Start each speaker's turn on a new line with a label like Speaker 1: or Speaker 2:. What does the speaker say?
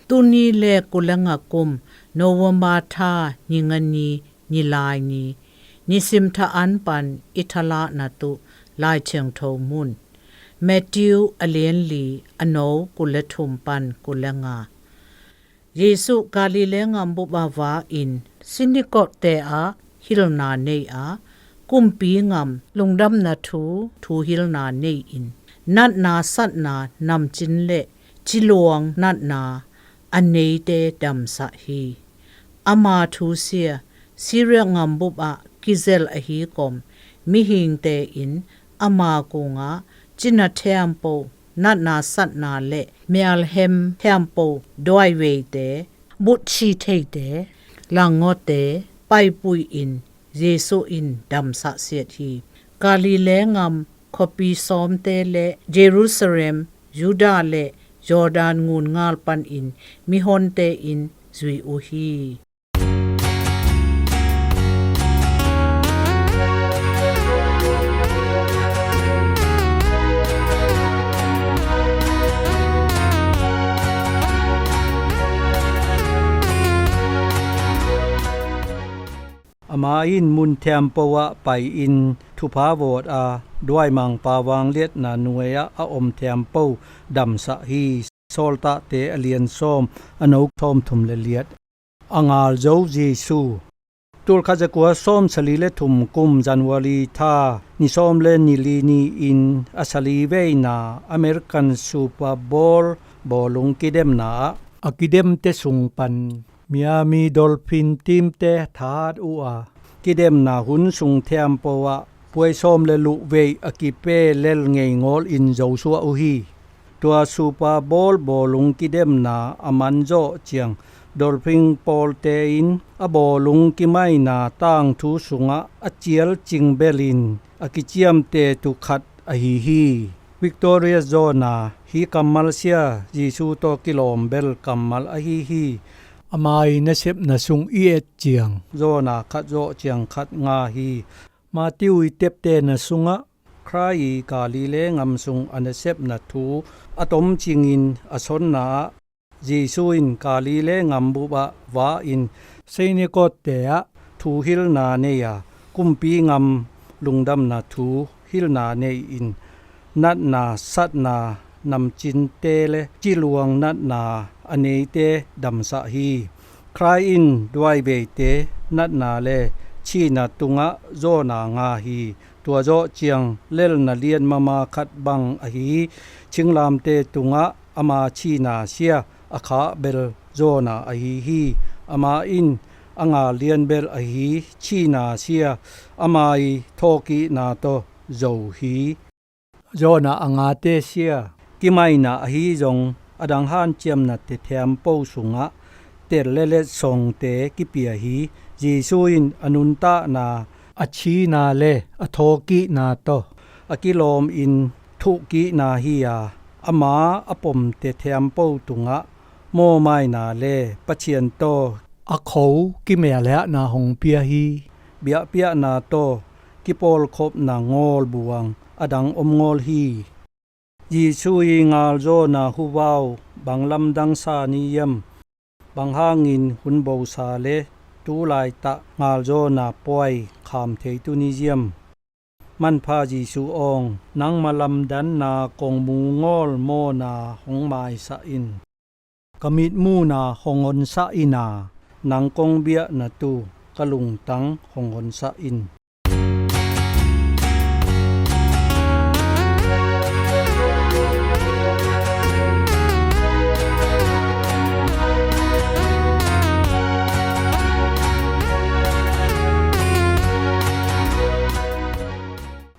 Speaker 1: ตุนีเลกุลงกุมโนวมาธานิงันนีนิลายนีนิสิมทะอันปันอิทละนาตุลายเชียงโทมุนแมทธิวอเลนลีอโนกุลทุมปันกุลงาเยซูกาลิเลงอัมบุบาวาอินซินิโกเตอาฮิลนาเนอากุมปีงามลุงดำนาทูฮิลนาเนอินนัดนาสัตนานำจินเลจิลวงนัดนาอันเนเตดำสะฮีอามาทูเซียซีเรียงามบุบะกิเซลอฮีกอมมิหิงเตอินอามากุงาจินาเทมโปนัดนาสัตนาเลเมียลเฮมเทมโปดอยเวเตบุตชีเทเตลังงเตไปปุยอินเยซูอินดำสะเสียทีกาลิเลงามคอปีซอมเตเลเยรูซาเล็มยูดาเลยอร์ดานงูนงาลปันอินมิฮอนเตอินซุยอูฮี
Speaker 2: อามาอินมุนเทมปวะไปอินทุพาวอดอาด้วยมังปาวางเลียดนาหน่วยอาอมเทมปดำสะฮีโซลตาเตอเลียนส้มอนุกทอมทุมเลียดอังอาลโจเยซูตุลคาจะกัวส้มสลีเลทุมกุมจันวารีทานิส้มเลนิลีนีอินอาสลีเวนาอเมริกันซูเปอร์โบว์บอลุงกิเดมนาอากิเดมเตสุงปันมีอามีดอลฟินทีมเตทาดอัวกิเดมนาหุนสุงเทมปวะป่วยส้มเลลุเวอากิเปเลลเงงอลอินโจซัวอุฮีตัวซูเปอร์โบว์บอลุงกิเดมนาอามันโจเจียงดอลฟิงปอลเตอินอบอลุงกิไมนาตั้งทูสุงะอเจียลจิงเบลินอากิเจียมเตตุขัดอฮีฮีวิกตอเรียโซนาฮีกัมมัลเซียจีซูโตกิโลมเบลกัมมัลอฮีฮีอามายนะเซบนะสุงอีเอเจียงโซนาขัดโซเจียงขัดงาฮีมาติวเตปเตนะสุงะใครกาลีเลงำสุงอันเซบนะทูอะตอมจิงอินอสนนาจีซูอินกาลีเลงำบุบะวาอินเซเนโกเตะทูฮิลนาเนียกุมปีงำลุงดำนาทูฮิลนาเนอินนัดนาสัตนานำจินเตเลจิลวงนัดนาอเนเตดำสะฮีใครอินด้วยเบเตนัดนาเลชีนาตุงะโซนางาฮีตัวโจเจียงเลลนาเลียนมาขัดบังอฮีชิงลามเตตุงะอามาชีนาเซียอาคาเบลโซนาอฮีฮีอามาอินอังาเลียนเบลอฮีชีนาเซียอามาอีโทกินาโตโจฮีโซนาอังาเตเซียกิไมนาอฮีจงอดังฮันเจียมนาเตเทมโปสุงะเตเลเลสงเตกิเปียฮีจีซูอินอนุนตานาอชีนาเลอโทกินาโตอกิโลมอินทุกินาฮียาอามาอปมเตเทมโปตุงะโมไมนาเลปะเชียนโตอโคกิเมเลนาหงเปียฮีเบียเปียนาโตกิโปลคบนางอลบวงอดังอมงอลฮียีซูยงาลโซนาฮูวาวบังลำดังซานิยมบังหางินหุนโบซาเลตูลายตะงาลโซนาป่วยขามเทตุนิเซียมมันพายีซูองนังมาลำดันนากงมูงอลโมนาหงไมสะอินกมิดมูนาหงอนสะอินานังกงเบียนาตูกะลุงตังหงอนสะอิน